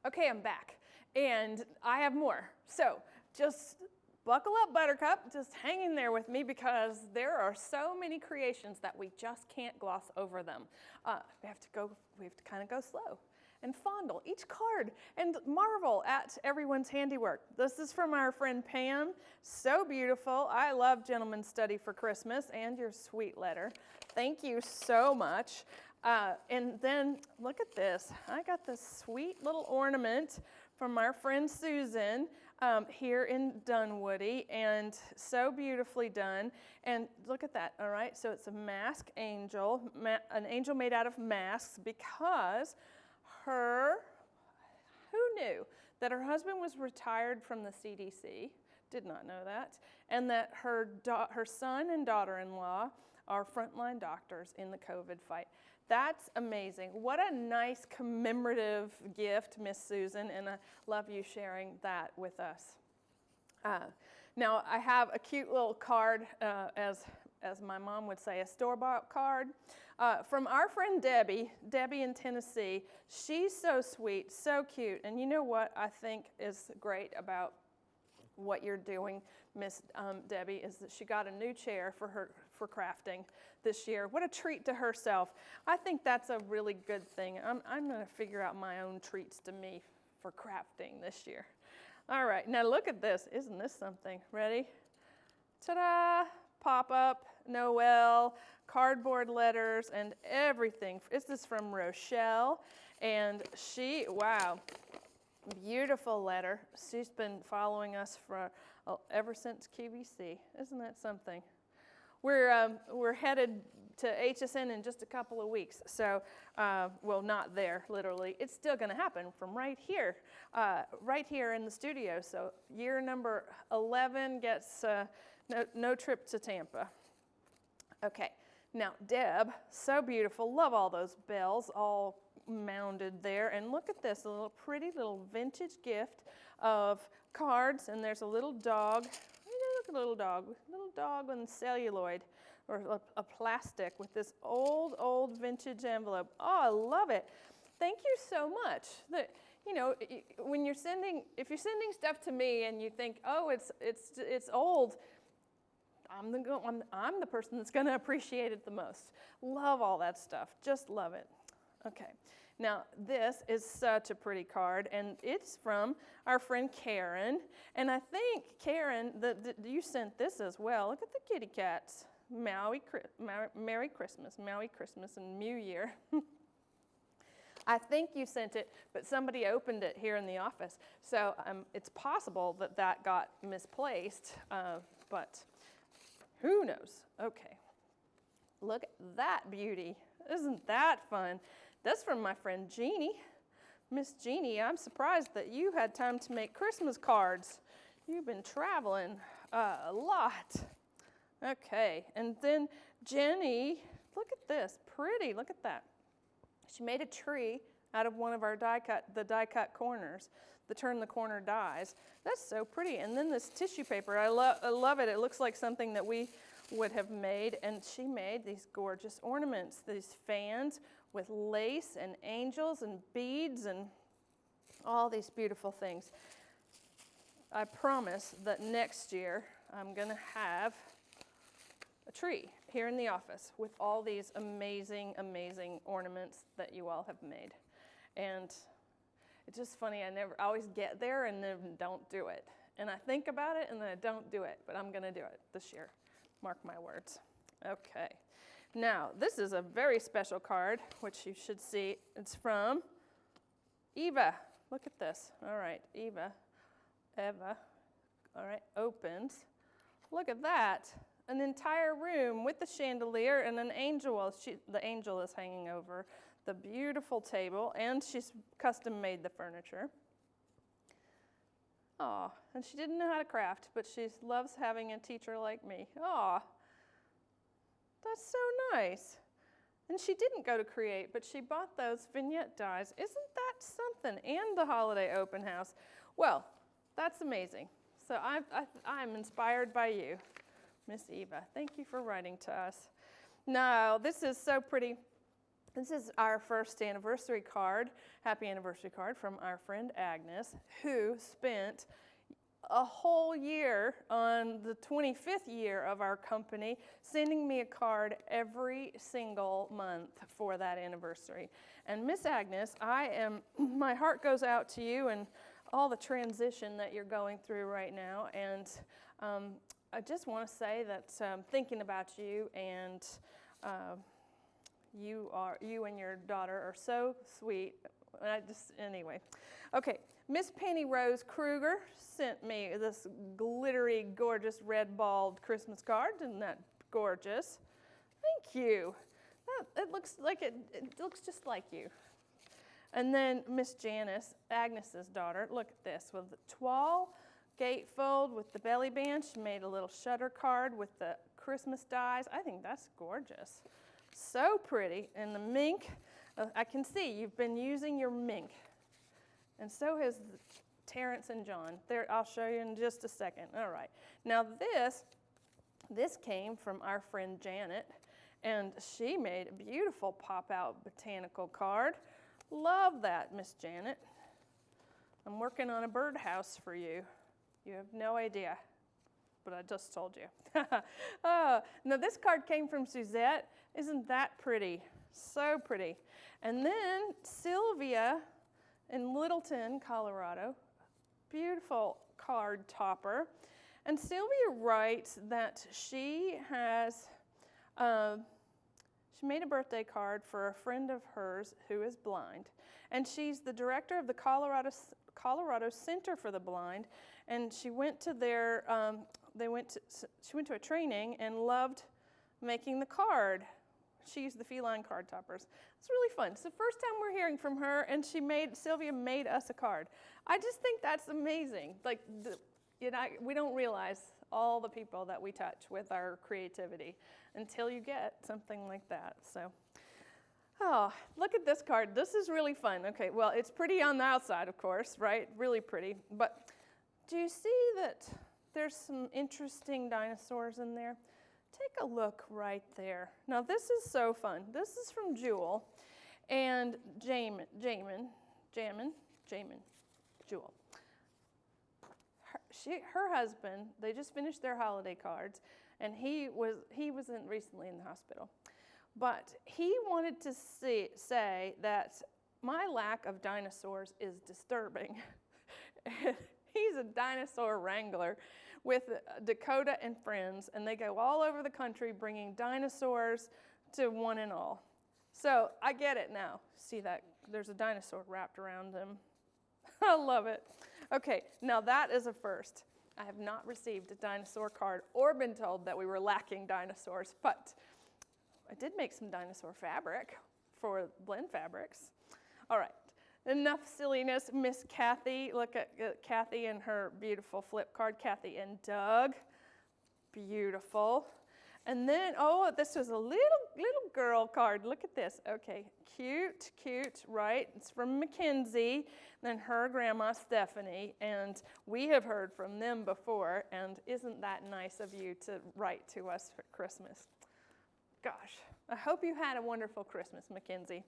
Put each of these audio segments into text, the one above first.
Okay, I'm back, and I have more. So just buckle up, Buttercup, just hang in there with me because there are so many creations that we just can't gloss over them. We have to kind of go slow and fondle each card and marvel at everyone's handiwork. This is from our friend Pam. So beautiful. I love Gentleman's Study for Christmas and your sweet letter. Thank you so much. And then look at this. I got this sweet little ornament from our friend Susan here in Dunwoody, and so beautifully done. And look at that, all right? So it's a mask angel, an angel made out of masks, because who knew that her husband was retired from the CDC? Did not know that. And that her son and daughter-in-law are frontline doctors in the COVID fight. That's amazing. What a nice commemorative gift, Miss Susan, and I love you sharing that with us. Now, I have a cute little card, as my mom would say, a store-bought card, from our friend Debbie in Tennessee. She's so sweet, so cute, and you know what I think is great about what you're doing, Miss Debbie, is that she got a new chair for crafting this year. What a treat to herself. I think that's a really good thing. I'm going to figure out my own treats to me for crafting this year. All right, now look at this. Isn't this something? Ready? Ta-da! Pop-up, Noel, cardboard letters, and everything. This is from Rochelle, and wow, beautiful letter. She's been following us ever since QVC. Isn't that something? We're headed to HSN in just a couple of weeks. So, well, not there, literally. It's still going to happen from right here in the studio. So year number 11 gets no trip to Tampa. Okay, now Deb, so beautiful. Love all those bells all mounded there. And look at this, a little pretty little vintage gift of cards. And there's a little dog. Look at a little dog on celluloid or a plastic with this old vintage envelope. Oh, I love it. Thank you so much. When if you're sending stuff to me and you think, oh, it's old, I'm the person that's going to appreciate it the most. Love all that stuff. Just love it. Okay. Now, this is such a pretty card, and it's from our friend Karen. And I think, Karen, you sent this as well. Look at the kitty cats. Merry Christmas, and New Year. I think you sent it, but somebody opened it here in the office. So it's possible that got misplaced, but who knows? Okay. Look at that beauty. Isn't that fun? That's from my friend Jeannie. Miss Jeannie, I'm surprised that you had time to make Christmas cards. You've been traveling a lot. Okay, and then Jenny, look at this, pretty, look at that. She made a tree out of one of our die cut corners, the turn the corner dies. That's so pretty. And then this tissue paper, I love it. It looks like something that we would have made, and she made these gorgeous ornaments, these fans with lace and angels and beads and all these beautiful things. I promise that next year I'm going to have a tree here in the office with all these amazing, amazing ornaments that you all have made. And it's just funny, I always get there and then don't do it. And I think about it and then I don't do it, but I'm going to do it this year. Mark my words. Okay. Now, this is a very special card, which you should see. It's from Eva. Look at this. All right, Eva. All right, opens. Look at that. An entire room with the chandelier and an angel. The angel is hanging over the beautiful table, and she's custom made the furniture. Aw, and she didn't know how to craft, but she loves having a teacher like me. Aw, that's so nice. And she didn't go to Create, but she bought those vignette dies. Isn't that something? And the holiday open house. Well, that's amazing. So I'm inspired by you, Miss Eva. Thank you for writing to us. Now, this is so pretty. This is our first anniversary card, happy anniversary card from our friend Agnes, who spent a whole year on the 25th year of our company, sending me a card every single month for that anniversary. And Miss Agnes, my heart goes out to you and all the transition that you're going through right now. And I just want to say that thinking about you and you and your daughter are so sweet. Anyway. Okay, Miss Penny Rose Kruger sent me this glittery, gorgeous, red-balled Christmas card. Isn't that gorgeous? Thank you. It looks just like you. And then Miss Janice, Agnes's daughter, look at this, with the toile gatefold with the belly band. She made a little shutter card with the Christmas dies. I think that's gorgeous. So pretty. And the mink, I can see you've been using your mink. And so has Terrence and John. There, I'll show you in just a second. All right. Now this came from our friend Janet, and she made a beautiful pop-out botanical card. Love that, Miss Janet. I'm working on a birdhouse for you. You have no idea, but I just told you. Now this card came from Suzette. Isn't that pretty? So pretty. And then Sylvia in Littleton, Colorado. Beautiful card topper. And Sylvia writes that she made a birthday card for a friend of hers who is blind. And she's the director of the Colorado Center for the Blind. And she went to she went to a training and loved making the card. She used the feline card toppers. It's really fun. It's the first time we're hearing from her, and Sylvia made us a card. I just think that's amazing. Like, we don't realize all the people that we touch with our creativity until you get something like that. So, oh, look at this card. This is really fun. Okay, well, it's pretty on the outside, of course, right? Really pretty. But do you see that there's some interesting dinosaurs in there? Take a look right there. Now, this is so fun. This is from Jewel and Jewel. Her husband, they just finished their holiday cards, and he was recently in the hospital. But he wanted to say that my lack of dinosaurs is disturbing. He's a dinosaur wrangler with Dakota and friends, and they go all over the country bringing dinosaurs to one and all. So I get it now. See that? There's a dinosaur wrapped around them. I love it. Okay, now that is a first. I have not received a dinosaur card or been told that we were lacking dinosaurs, but I did make some dinosaur fabric for Blend Fabrics. All right. Enough silliness. Miss Kathy, look at Kathy and her beautiful flip card. Kathy and Doug, beautiful. And then, oh, this was a little girl card. Look at this. Okay, cute, right? It's from Mackenzie, then her grandma Stephanie, and we have heard from them before, and isn't that nice of you to write to us for Christmas? Gosh, I hope you had a wonderful Christmas, Mackenzie.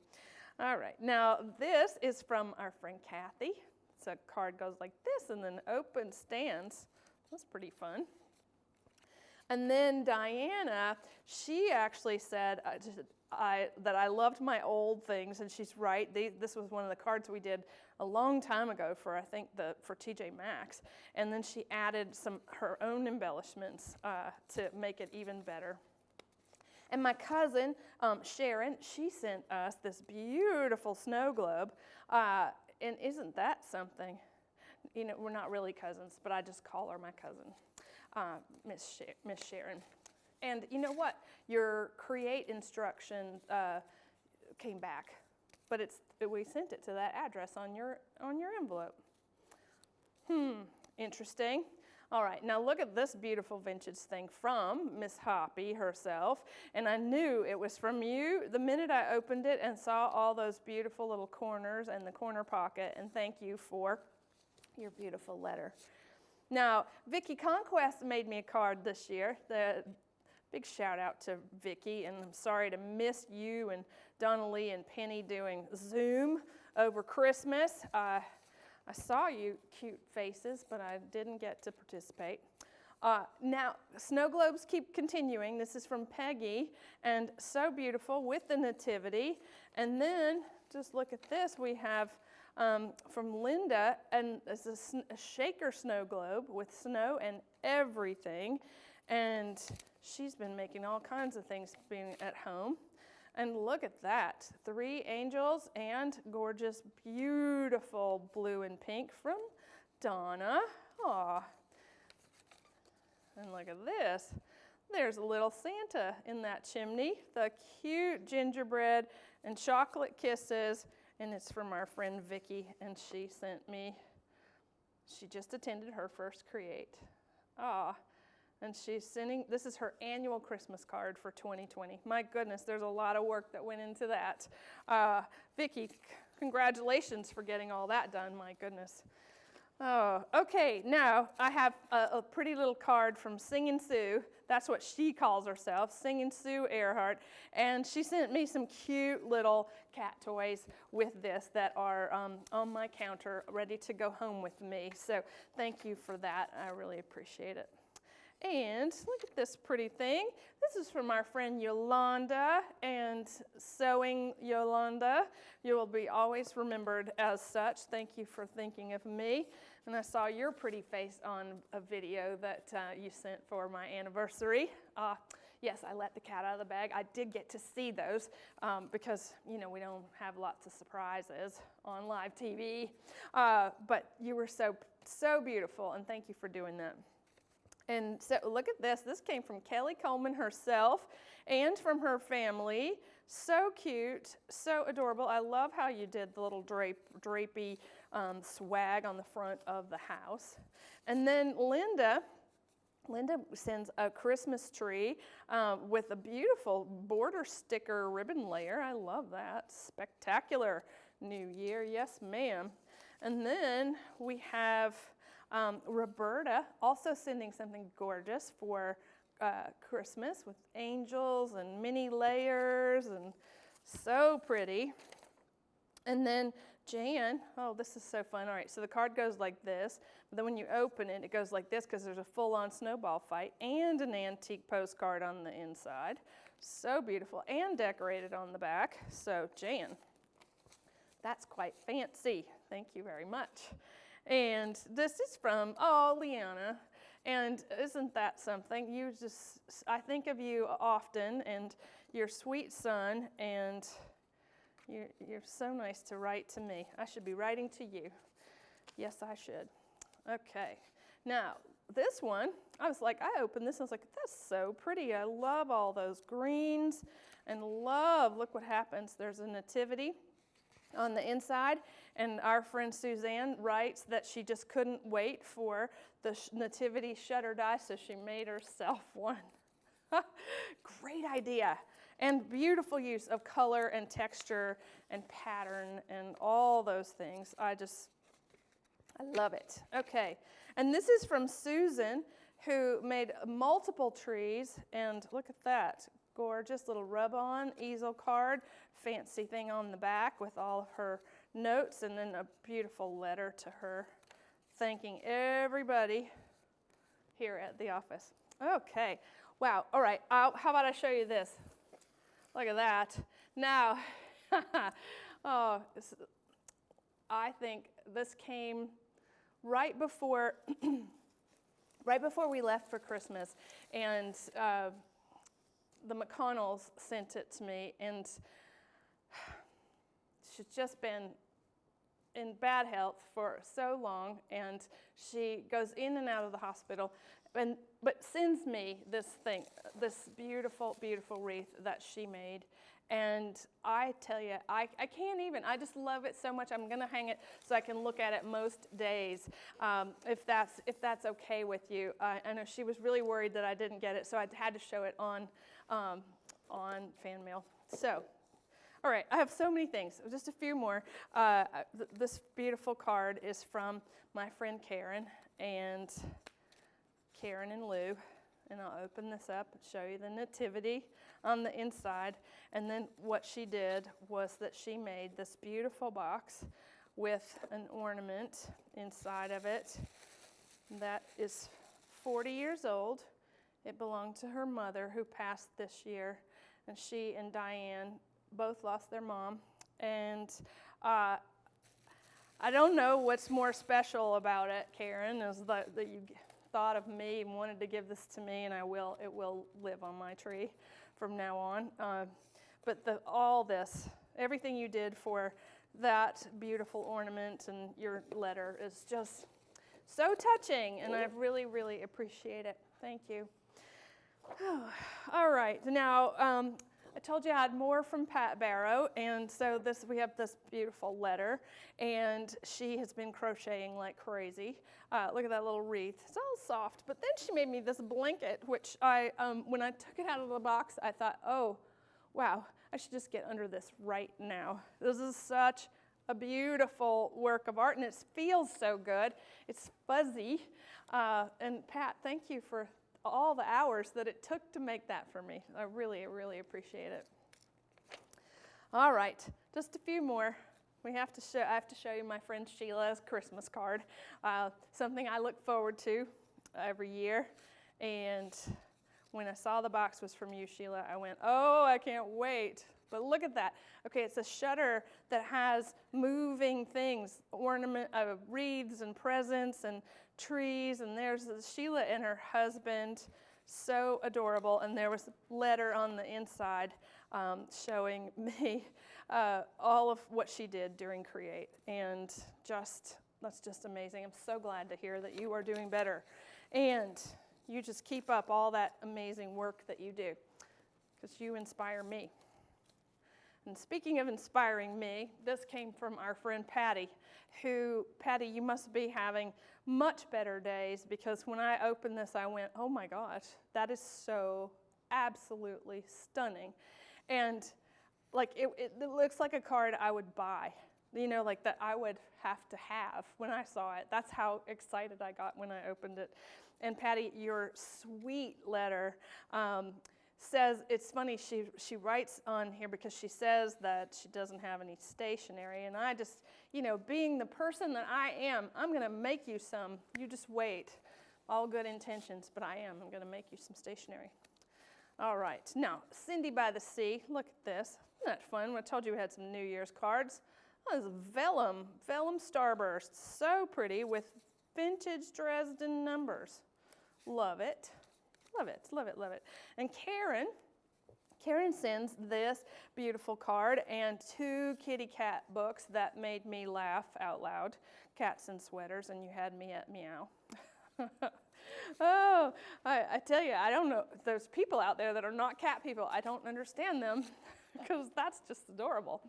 All right, now this is from our friend Kathy. So a card goes like this and then open stands. That's pretty fun. And then Diana, she actually said that I loved my old things, and she's right. This was one of the cards we did a long time ago for, I think, for TJ Maxx. And then she added her own embellishments to make it even better. And my cousin, Sharon, she sent us this beautiful snow globe. And isn't that something? You know, we're not really cousins, but I just call her my cousin, Miss Sharon. And you know what? Your create instruction came back, but we sent it to that address on your envelope. Interesting. All right, now look at this beautiful vintage thing from Miss Hoppy herself, and I knew it was from you the minute I opened it and saw all those beautiful little corners and the corner pocket, and thank you for your beautiful letter. Now, Vicki Conquest made me a card this year. The big shout out to Vicki, and I'm sorry to miss you and Donna Lee and Penny doing Zoom over Christmas. I saw you cute faces, but I didn't get to participate. Now, snow globes keep continuing. This is from Peggy, and so beautiful with the nativity. And then, just look at this. We have from Linda, and it's a shaker snow globe with snow and everything. And she's been making all kinds of things being at home. And look at that, 3 angels and gorgeous, beautiful blue and pink from Donna. Aw. And look at this. There's a little Santa in that chimney, the cute gingerbread and chocolate kisses. And it's from our friend Vicki, and she just attended her first Create. And she's sending, this is her annual Christmas card for 2020. My goodness, there's a lot of work that went into that. Vicki, congratulations for getting all that done, my goodness. Oh, okay, now I have a pretty little card from Singin' Sue. That's what she calls herself, Singin' Sue Earhart. And she sent me some cute little cat toys with this that are on my counter, ready to go home with me. So thank you for that. I really appreciate it. And look at this pretty thing. This is from our friend Yolanda, and Sewing Yolanda. You will be always remembered as such. Thank you for thinking of me. And I saw your pretty face on a video that you sent for my anniversary. Yes, I let the cat out of the bag. I did get to see those because, you know, we don't have lots of surprises on live TV. But you were so beautiful, and thank you for doing that. And so look at this. This came from Kelly Coleman herself and from her family. So cute, so adorable. I love how you did the little drapey swag on the front of the house. And then Linda sends a Christmas tree with a beautiful border sticker ribbon layer. I love that. Spectacular New Year. Yes, ma'am. And then we have Roberta also sending something gorgeous for Christmas with angels and mini layers, and so pretty. And then Jan, oh, this is so fun. All right, so the card goes like this, but then when you open it, it goes like this because there's a full-on snowball fight and an antique postcard on the inside. So beautiful, and decorated on the back. So Jan, that's quite fancy. Thank you very much. And this is from, Leanna, and isn't that something? I think of you often, and your sweet son, and you're so nice to write to me. I should be writing to you. Yes, I should. Okay. Now, this one, I opened this, and I was like, that's so pretty. I love all those greens, and look what happens. There's a nativity on the inside, and our friend Suzanne writes that she just couldn't wait for the nativity shutter die, so she made herself one. Great idea, and beautiful use of color and texture and pattern and all those things. I love it. Okay, and this is from Susan, who made multiple trees, and look at that. Gorgeous little rub-on easel card, fancy thing on the back with all of her notes, and then a beautiful letter to her thanking everybody here at the office. Okay, wow, all right, how about I show you this? Look at that. Now, I think this came right before we left for Christmas, and the McConnells sent it to me, and she's just been in bad health for so long, and she goes in and out of the hospital, but sends me this beautiful, beautiful wreath that she made. And I tell you, I can't even. I just love it so much. I'm going to hang it so I can look at it most days, if that's okay with you. I know she was really worried that I didn't get it, so I had to show it on fan mail. So, all right, I have so many things. Just a few more. This beautiful card is from my friend Karen and Lou. and I'll open this up and show you the nativity on the inside. And then what she did was that she made this beautiful box with an ornament inside of it that is 40 years old. It belonged to her mother, who passed this year, and she and Diane both lost their mom. And I don't know what's more special about it, Karen, is that you thought of me and wanted to give this to me, and it will live on my tree from now on. But all this, everything you did for that beautiful ornament and your letter is just so touching, and I really, really appreciate it. Thank you. All right, now I told you I had more from Pat Barrow, and so we have this beautiful letter, and she has been crocheting like crazy. Look at that little wreath. It's all soft, but then she made me this blanket, which when I took it out of the box, I thought, oh, wow, I should just get under this right now. This is such a beautiful work of art, and it feels so good. It's fuzzy, and Pat, thank you for all the hours that it took to make that for me. I really, really appreciate it. All right, just a few more. I have to show you my friend Sheila's Christmas card, something I look forward to every year. And when I saw the box was from you, Sheila, I went, oh, I can't wait. But look at that. Okay, it's a shutter that has moving things, wreaths and presents and trees, and there's Sheila and her husband, so adorable. And there was a letter on the inside showing me all of what she did during Create, and that's just amazing. I'm so glad to hear that you are doing better, and you just keep up all that amazing work that you do, because you inspire me. And speaking of inspiring me, this came from our friend Patty, Patty, you must be having much better days, because when I opened this, I went, oh my gosh, that is so absolutely stunning. And like it looks like a card I would buy, like that I would have to have when I saw it. That's how excited I got when I opened it. And Patty, your sweet letter says, it's funny, she writes on here because she says that she doesn't have any stationery, and I just, being the person that I am, I'm going to make you some. You just wait. All good intentions, but I'm going to make you some stationery. All right, now, Cindy by the Sea, look at this. Isn't that fun? I told you we had some New Year's cards. Oh, this is vellum starburst, so pretty, with vintage Dresden numbers. Love it. Love it, love it, love it. And Karen sends this beautiful card and 2 kitty cat books that made me laugh out loud, Cats and Sweaters, and you had me at meow. Oh, I tell you, I don't know, there's people out there that are not cat people. I don't understand them, because that's just adorable.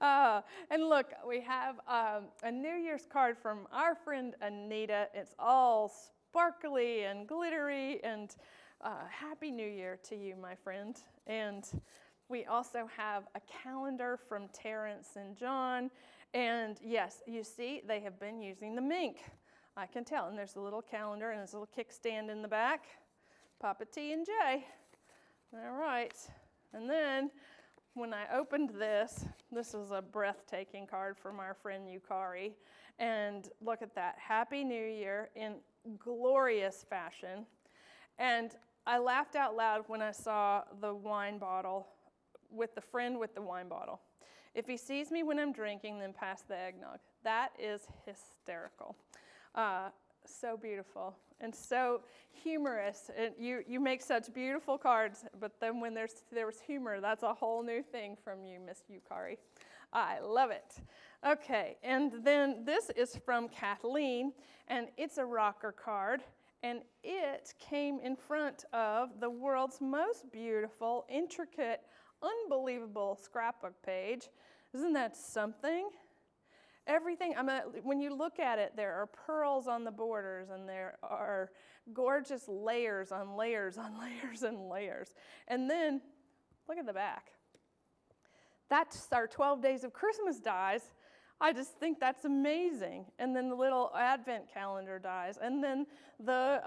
And look, we have a New Year's card from our friend Anita. It's all sparkly and glittery, and Happy New Year to you, my friend. And we also have a calendar from Terrence and John. And yes, you see, they have been using the mink. I can tell. And there's a little calendar and there's a little kickstand in the back. Papa T and J. All right. And then when I opened this is a breathtaking card from our friend Yukari. And look at that. Happy New Year in glorious fashion. And I laughed out loud when I saw the wine bottle with the friend with the wine bottle. If he sees me when I'm drinking, then pass the eggnog. That is hysterical. So beautiful and so humorous. And you make such beautiful cards, but then when there was humor, that's a whole new thing from you, Miss Yukari. I love it. Okay, and then this is from Kathleen, and it's a rocker card. And it came in front of the world's most beautiful, intricate, unbelievable scrapbook page. Isn't that something? Everything, when you look at it, there are pearls on the borders, and there are gorgeous layers on layers on layers and layers. And then, look at the back. That's our 12 Days of Christmas dies. I just think that's amazing. And then the little advent calendar dies, and then the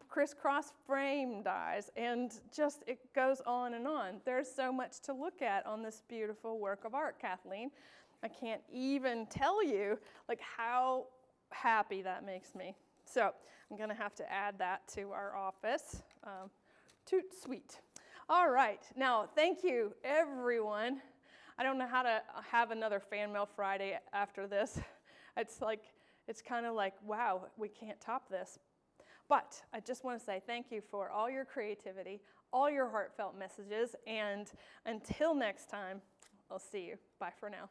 crisscross frame dies, and just it goes on and on. There's so much to look at on this beautiful work of art, Kathleen. I can't even tell you like how happy that makes me. So I'm going to have to add that to our office. Toot sweet. All right. Now, thank you, everyone. I don't know how to have another Fan Mail Friday after this. It's kind of like, wow, we can't top this. But I just want to say thank you for all your creativity, all your heartfelt messages, and until next time, I'll see you. Bye for now.